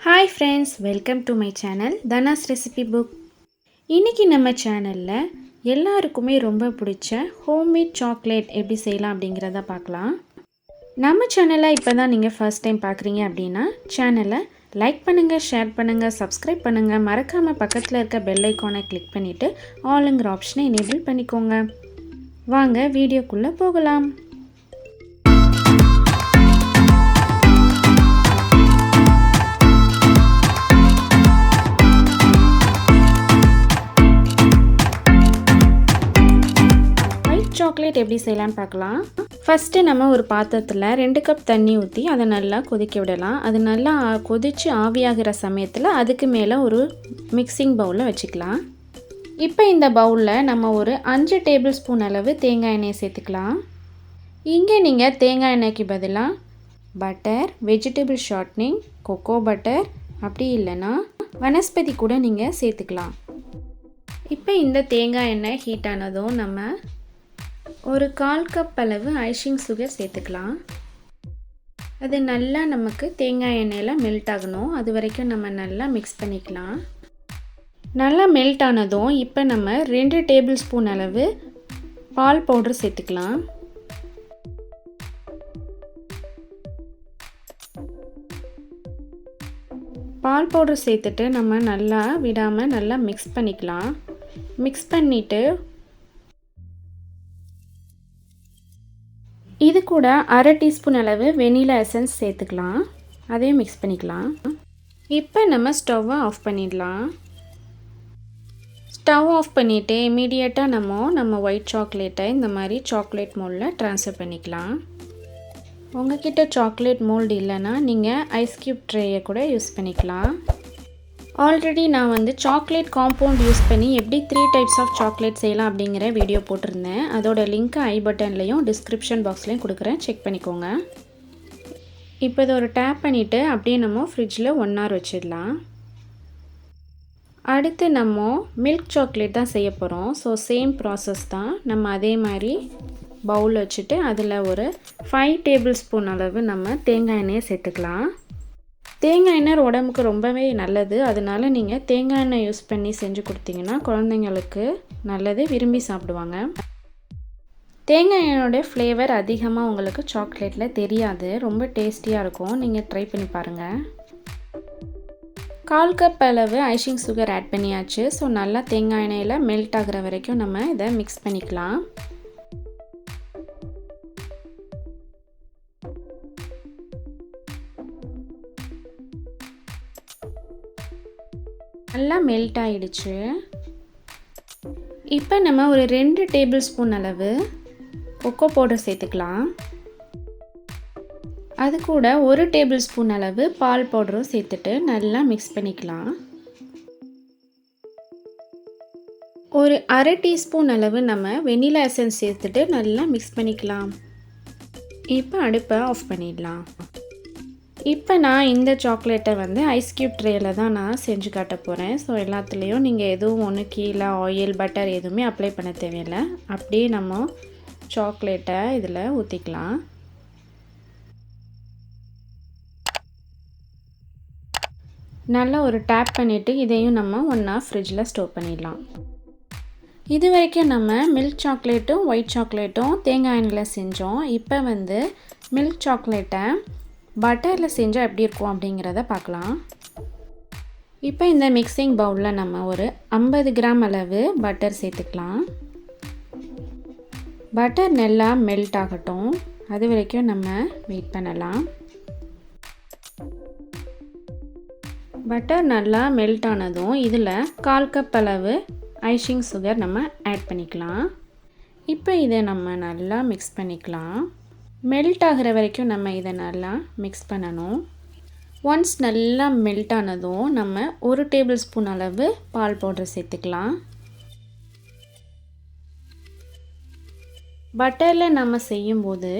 Hi friends, welcome to my channel Dhana's recipe book. இன்னைக்கு நம்ம சேனல்ல எல்லாருக்குமே ரொம்ப பிடிச்ச ஹோம்மேட் சாக்லேட் எப்படி செய்யலாம் அப்படிங்கறத பார்க்கலாம். நம்ம சேனலை இப்பதான் நீங்க ஃபர்ஸ்ட் டைம் பார்க்கறீங்க அப்படினா சேனலை லைக் பண்ணுங்க, ஷேர் பண்ணுங்க, Subscribe பண்ணுங்க, மறக்காம பக்கத்துல இருக்க பெல் ஐகானை கிளிக் பண்ணிட்டு ஆல்ங்கிற ஆப்ஷனை எனேபிள் பண்ணிக்கோங்க. வாங்க வீடியோக்குள்ள போகலாம். சாக்லேட் எப்படி செய்யலாம்னு பார்க்கலாம். ஃபர்ஸ்ட் நம்ம ஒரு பாத்திரத்தில் 2 கப் தண்ணி ஊற்றி அதை நல்லா கொதிக்க விடலாம். அது நல்லா கொதித்து ஆவியாகிற சமயத்தில் அதுக்கு மேலே ஒரு மிக்சிங் பவுலில் வச்சுக்கலாம். இப்போ இந்த பவுலில் நம்ம ஒரு 5 டேபிள் ஸ்பூன் அளவு தேங்காய் எண்ணெயை சேர்த்துக்கலாம். இங்கே நீங்கள் தேங்காய் எண்ணெய்க்கு பதிலாக butter, vegetable shortening, kho kho butter, அப்படி இல்லைன்னா வனஸ்பதி கூட நீங்கள் சேர்த்துக்கலாம். இப்போ இந்த தேங்காய் எண்ணெய் ஹீட் ஆனதும் நம்ம ஒரு 1/4 கப் அளவு ஐசிங் சுகர் சேர்த்துக்கலாம். அது நல்லா நமக்கு தேங்காய் எண்ணெயில் மெல்ட் ஆகணும். அது வரைக்கும் நம்ம நல்லா மிக்ஸ் பண்ணிக்கலாம். நல்லா மெல்ட் ஆனதும் இப்போ நம்ம 2 டேபிள் ஸ்பூன் அளவு பால் பவுடர் சேர்த்துக்கலாம். பால் பவுடர் சேர்த்துட்டு நம்ம நல்லா விடாமல் நல்லா மிக்ஸ் பண்ணிக்கலாம். மிக்ஸ் பண்ணிவிட்டு இது கூட 1/2 டீஸ்பூன் அளவு வெனிலா எசன்ஸ் சேர்த்துக்கலாம். அதையும் மிக்ஸ் பண்ணிக்கலாம். இப்போ நம்ம ஸ்டவ்வை ஆஃப் பண்ணிடலாம். ஸ்டவ் ஆஃப் பண்ணிவிட்டு இமீடியட்டாக நம்ம ஒயிட் சாக்லேட்டை இந்த மாதிரி சாக்லேட் மோல்டில் ட்ரான்ஸ்ஃபர் பண்ணிக்கலாம். உங்ககிட்ட சாக்லேட் மோல்டு இல்லைன்னா நீங்கள் ஐஸ் க்யூப் ட்ரேயை கூட யூஸ் பண்ணிக்கலாம். ஆல்ரெடி நான் சாக்லேட் காம்பவுண்ட் யூஸ் பண்ணி எப்படி 3 டைப்ஸ் ஆஃப் சாக்லேட் செய்யலாம் அப்படிங்கிற வீடியோ போட்டிருந்தேன். அதோட லிங்க்கை ஐ பட்டன்லையும் டிஸ்கிரிப்ஷன் பாக்ஸ்லையும் கொடுக்குறேன், செக் பண்ணிக்கோங்க. இப்போ இதை ஒரு டேப் பண்ணிவிட்டு அப்படியே நம்ம ஃப்ரிட்ஜில் 1 hour வச்சிடலாம். அடுத்து நம்ம மில்க் சாக்லேட் தான் செய்ய போகிறோம். ஸோ சேம் ப்ராசஸ் தான். நம்ம அதே மாதிரி பவுல் வச்சுட்டு அதில் ஒரு 5 டேபிள் ஸ்பூன் அளவு நம்ம தேங்காய் எண்ணெயை சேர்த்துக்கலாம். தேங்காய் எண்ணெய் உடம்புக்கு ரொம்பவே நல்லது. அதனால நீங்கள் தேங்காய் எண்ணெய் யூஸ் பண்ணி செஞ்சு கொடுத்தீங்கன்னா குழந்தைங்களுக்கு நல்லது, விரும்பி சாப்பிடுவாங்க. தேங்காய் எண்ணெயோட ஃப்ளேவர் அதிகமாக உங்களுக்கு சாக்லேட்டில் தெரியாது, ரொம்ப டேஸ்டியாக இருக்கும். நீங்கள் ட்ரை பண்ணி பாருங்கள். 1/4 கப் அளவு ஐசிங் சுகர் ஆட் பண்ணியாச்சு. ஸோ நல்லா தேங்காய் எண்ணெயில் மெல்ட் ஆகிற வரைக்கும் நம்ம இதை மிக்ஸ் பண்ணிக்கலாம். நல்லா மெல்ட் ஆகிடுச்சு. இப்போ நம்ம ஒரு 2 டேபிள் ஸ்பூன் அளவு கொக்கோ பவுடர் சேர்த்துக்கலாம். அது கூட 1 டேபிள் ஸ்பூன் அளவு பால் பவுடரும் சேர்த்துட்டு நல்லா மிக்ஸ் பண்ணிக்கலாம். ஒரு 1/2 டீஸ்பூன் அளவு நம்ம வெனிலா எசன்ஸ் சேர்த்துட்டு நல்லா மிக்ஸ் பண்ணிக்கலாம். இப்போ அடுப்பை ஆஃப் பண்ணிடலாம். இப்போ நான் இந்த சாக்லேட்டை ஐஸ் க்யூப் ட்ரேயில் தான் நான் செஞ்சு காட்ட போகிறேன். ஸோ எல்லாத்துலேயும் நீங்கள் எதுவும் ஒன்று கீழே ஆயில், பட்டர் எதுவுமே அப்ளை பண்ண தேவையில்லை. அப்படியே நம்ம சாக்லேட்டை இதில் ஊற்றிக்கலாம். நல்லா ஒரு டேப் பண்ணிவிட்டு இதையும் நம்ம 1 hour ஃப்ரிட்ஜில் ஸ்டோர் பண்ணிடலாம். இது வரைக்கும் நம்ம மில்க் சாக்லேட்டும் ஒயிட் சாக்லேட்டும் தேங்காய் எண்ணெயில் செஞ்சோம். இப்போ மில்க் சாக்லேட்டை பட்டரில் செஞ்சால் எப்படி இருக்கும் அப்படிங்கிறத பார்க்கலாம். இப்போ இந்த மிக்சிங் பவுலில் நம்ம ஒரு 50 கிராம் அளவு பட்டர் சேர்த்துக்கலாம். பட்டர் நல்லா மெல்ட் ஆகட்டும், அது வரைக்கும் நம்ம வெயிட் பண்ணலாம். பட்டர் நல்லா மெல்ட் ஆனதும் இதில் 1/4 கப் அளவு ஐசிங் சுகர் நம்ம ஆட் பண்ணிக்கலாம். இப்போ இதை நம்ம நல்லா மிக்ஸ் பண்ணிக்கலாம். மெல்ட் ஆகிற வரைக்கும் நம்ம இதை நல்லா மிக்ஸ் பண்ணணும். ஒன்ஸ் நல்லா மெல்ட் ஆனதும் நம்ம 1 டேபிள் ஸ்பூன் அளவு பால் பவுடர் சேர்த்துக்கலாம். பட்டரில் நம்ம செய்யும்போது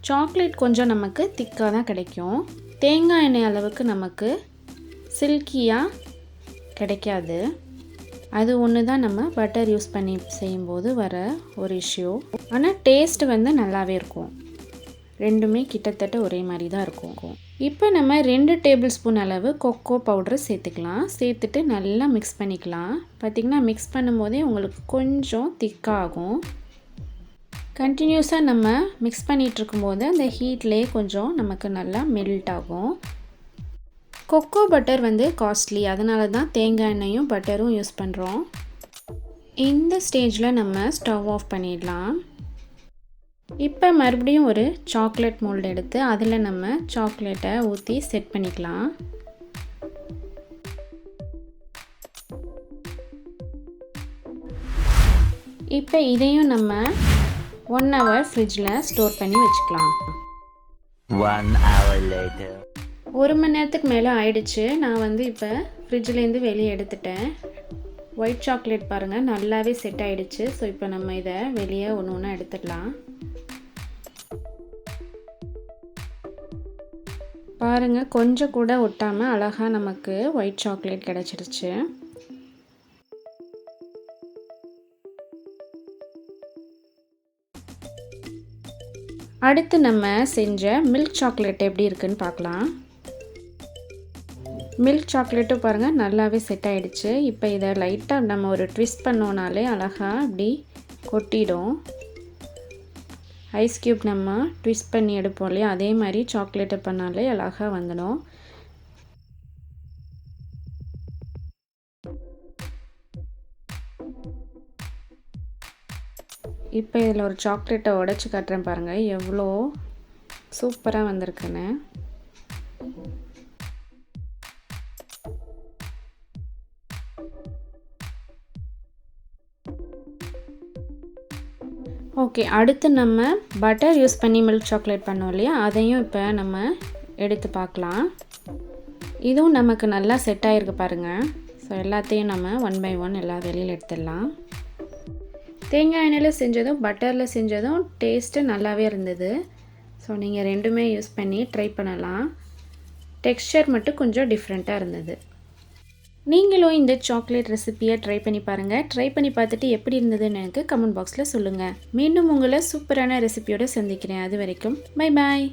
சாக்லேட் கொஞ்சம் நமக்கு திக்காக தான் கிடைக்கும். தேங்காய் எண்ணெய் அளவுக்கு நமக்கு சில்கியாக கிடைக்காது. அது ஒன்று தான் நம்ம பட்டர் யூஸ் பண்ணி செய்யும்போது வர ஒரு இஷ்யூ. ஆனால் டேஸ்ட் நல்லாவே இருக்கும். ரெண்டுமே கிட்டத்தட்ட ஒரே மாதிரி தான் இருக்கும். இப்போ நம்ம 2 டேபிள் ஸ்பூன் அளவு கொக்கோ பவுடரை சேர்த்துக்கலாம். சேர்த்துட்டு நல்லா மிக்ஸ் பண்ணிக்கலாம். பார்த்திங்கன்னா மிக்ஸ் பண்ணும்போதே உங்களுக்கு கொஞ்சம் திக்காகும். கண்டினியூஸாக நம்ம மிக்ஸ் பண்ணிகிட்ருக்கும்போது அந்த ஹீட்லேயே கொஞ்சம் நமக்கு நல்லா மெல்ட் ஆகும். கொக்கோ பட்டர் வந்து காஸ்ட்லி, அதனால தான் தேங்காய் எண்ணெயும் பட்டரும் யூஸ் பண்ணுறோம். இந்த ஸ்டேஜில் நம்ம ஸ்டவ் ஆஃப் பண்ணிடலாம். இப்போ மறுபடியும் ஒரு சாக்லேட் மோல்டு எடுத்து அதில் நம்ம சாக்லேட்டை ஊற்றி செட் பண்ணிக்கலாம். இப்போ இதையும் நம்ம 1 hour ஃப்ரிட்ஜில் ஸ்டோர் பண்ணி வச்சுக்கலாம். 1 hour later. 1 மணி நேரத்துக்கு மேலே ஆயிடுச்சு. நான் வந்து இப்போ ஃப்ரிட்ஜிலேருந்து வெளியே எடுத்துட்டேன். ஒயிட் சாக்லேட் பாருங்கள் நல்லாவே செட் ஆகிடுச்சு. ஸோ இப்போ நம்ம இதை வெளியே ஒன்று ஒன்றா எடுத்துடலாம். பாருங்கள் கொஞ்சம் கூட ஒட்டாமல் அழகாக நமக்கு ஒயிட் சாக்லேட் கிடச்சிருச்சு. அடுத்து நம்ம செஞ்ச மில்க் சாக்லேட் எப்படி இருக்குன்னு பார்க்கலாம். மில்க் சாக்லேட்டும் பாருங்கள் நல்லாவே செட் ஆகிடுச்சு. இப்போ இதை லைட்டாக நம்ம ஒரு ட்விஸ்ட் பண்ணோனாலே அழகாக இப்படி கொட்டிடும். ஐஸ் க்யூப் நம்ம ட்விஸ்ட் பண்ணி எடுப்போம் இல்லையா, அதே மாதிரி சாக்லேட்டை பண்ணாலே அழகாக வந்துடும். இப்போ இதில் ஒரு சாக்லேட்டை உடைச்சி காட்டுறேன் பாருங்கள் எவ்வளோ சூப்பராக வந்திருக்குன்னு. ஓகே, அடுத்து நம்ம பட்டர் யூஸ் பண்ணி மில்க் சாக்லேட் பண்ணோம் இல்லையா, அதையும் இப்போ நம்ம எடுத்து பார்க்கலாம். இதுவும் நமக்கு நல்லா செட் ஆகிருக்கு பாருங்கள். ஸோ எல்லாத்தையும் நம்ம 1 by 1 எல்லாம் வெளியில் எடுத்துடலாம். தேங்காய் எண்ணெயில் செஞ்சதும் பட்டரில் செஞ்சதும் டேஸ்ட்டு நல்லாவே இருந்தது. ஸோ நீங்கள் ரெண்டுமே யூஸ் பண்ணி ட்ரை பண்ணலாம். டெக்ஸ்சர் மட்டும் கொஞ்சம் டிஃப்ரெண்ட்டாக இருந்தது. நீங்களும் இந்த சாக்லேட் ரெசிபியை ட்ரை பண்ணி பாருங்கள். ட்ரை பண்ணி பார்த்துட்டு எப்படி இருந்ததுன்னு எனக்கு கமெண்ட் பாக்ஸில் சொல்லுங்கள். மீண்டும் உங்களை சூப்பரான ரெசிபியோடு சந்திக்கிறேன். அது வரைக்கும் பை பாய்.